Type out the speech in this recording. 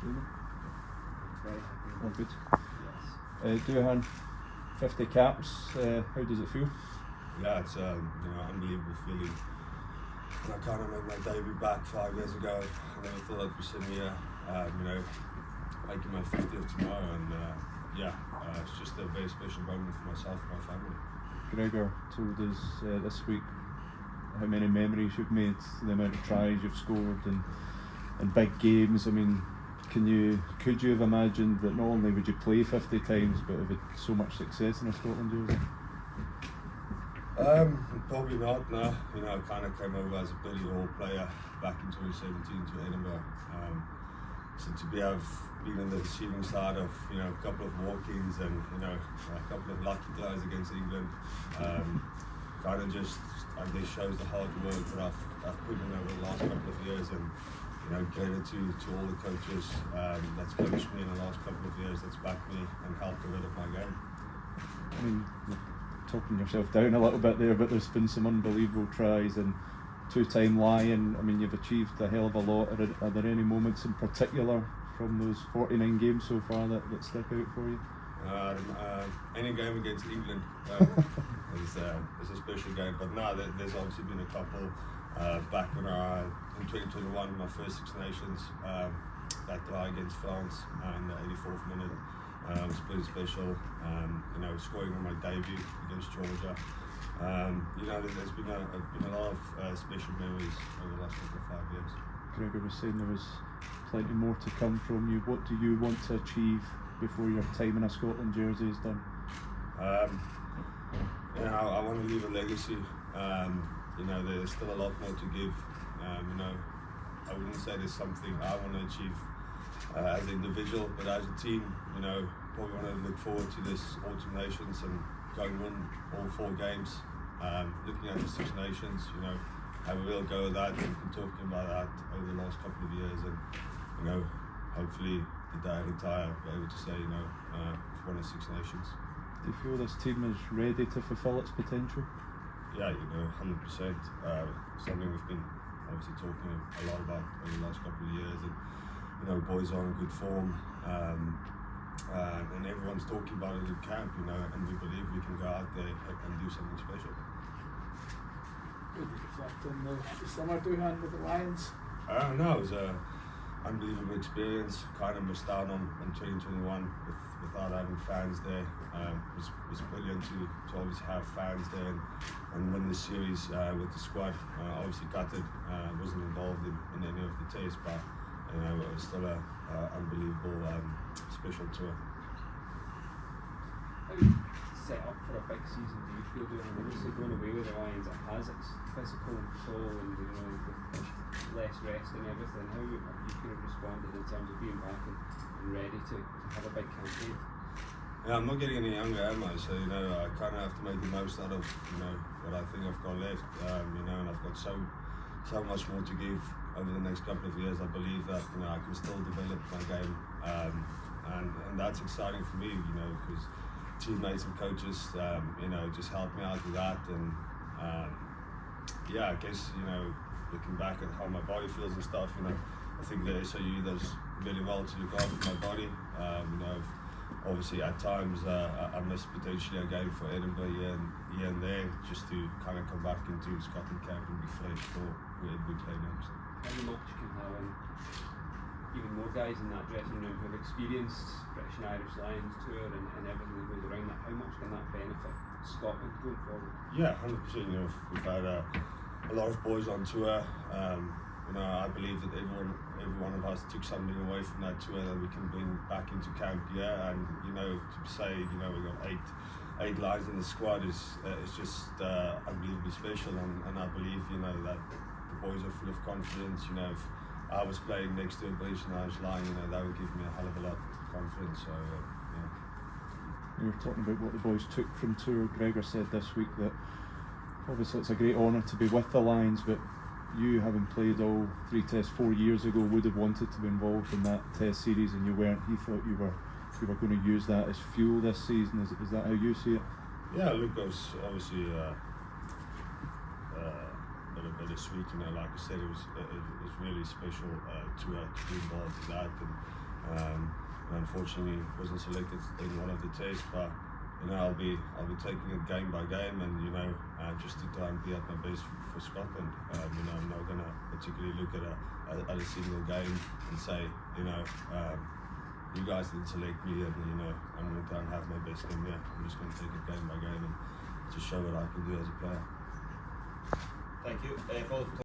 Very happy. Oh, good. Yes. Duhan, 50 caps. How does it feel? Yeah, it's unbelievable feeling. And I kind of made my debut back 5 years ago. I never thought I'd be sitting here, making my 50th tomorrow, and it's just a very special moment for myself and my family. Gregor told us this week how many memories you've made, the amount of tries you've scored, and big games. I mean, could you have imagined that not only would you play 50 times, but have had so much success in a Scotland jersey? Probably not, no. I kind of came over as a Billy Hall player back in 2017 to Edinburgh. So to have been on the receiving side of a couple of walk-ins and a couple of lucky tries against England, kind of just shows the hard work that I've put in over the last couple of years, and credit to all the coaches that's coached me in the last couple of years, that's backed me and helped develop my game. I mean, you're talking yourself down a little bit there, but there's been some unbelievable tries, and two-time Lion. I mean, you've achieved a hell of a lot. Are there any moments in particular from those 49 games so far that stick out for you? Any game against England is a special game, but no, there's obviously been a couple. Back when in 2021, my first Six Nations, that try against France in the 84th minute was pretty special. Scoring on my debut against Georgia. There's been a lot of special memories over the last couple of 5 years. Gregor was saying there was plenty more to come from you. What do you want to achieve before your time in a Scotland jersey is done? I want to leave a legacy. There's still a lot more to give. I wouldn't say there's something I want to achieve as an individual, but as a team, probably want to look forward to this Autumn Nations and go and win all 4 games. Looking at the Six Nations, have a real go at that. We've been talking about that over the last couple of years, and hopefully the day I retire, I'll be able to say, we've won the Six Nations. Do you feel this team is ready to fulfil its potential? Yeah, 100%. Something we've been obviously talking a lot about over the last couple of years, and boys are in good form, and everyone's talking about it in camp, and we believe we can go out there and do something special. Would you reflect on the summer Duhan with the Lions? No, it was an unbelievable experience. Kind of missed out on 2021 without having fans there. It was brilliant to obviously have fans there and win the series with the squad. Obviously gutted, wasn't involved in any of the tests, but it was still an unbelievable special tour. How you set up for a big season do you feel doing? Obviously going away with the Lions, it has its physical toll and less rest and everything. How you could have responded in terms of being back and ready to have a big campaign? Yeah, I'm not getting any younger, am I? So I kind of have to make the most out of what I think I've got left. And I've got so much more to give over the next couple of years. I believe that I can still develop my game, and that's exciting for me. Because teammates and coaches, just help me out with that. And I guess looking back at how my body feels and stuff, I think the SOU does really well to look after my body. Obviously at times I miss potentially a game for Edinburgh here and there, just to kind of come back into Scotland camp and be fresh for where we play next. How much can have even more guys in that dressing room who have experienced British and Irish Lions tour and everything that goes around that? How much can that benefit Scotland going forward? Yeah, 100%. We've had a lot of boys on tour. I believe that every one of us took something away from that tour that we can bring back into camp. Yeah, and to say we got eight lines in the squad is just unbelievably special, and I believe that the boys are full of confidence. If I was playing next to a British and Irish line, that would give me a hell of a lot of confidence. So yeah. You were talking about what the boys took from tour. Gregor said this week that obviously it's a great honour to be with the Lions, but you, having played all 3 tests 4 years ago, would have wanted to be involved in that test series, and you weren't. He thought you were going to use that as fuel this season. Is that how you see it? Yeah, look, it was obviously bittersweet. Like I said, it was really special to be involved in that, Unfortunately, wasn't selected in one of the tests, but you know, I'll be taking it game by game, and you know, just to try and be at my best for Scotland. You know, I'm not gonna particularly look at a single game and say, you know, you guys didn't select me, and you know, I'm gonna try and have my best game here. I'm just gonna take it game by game and just show what I can do as a player. Thank you.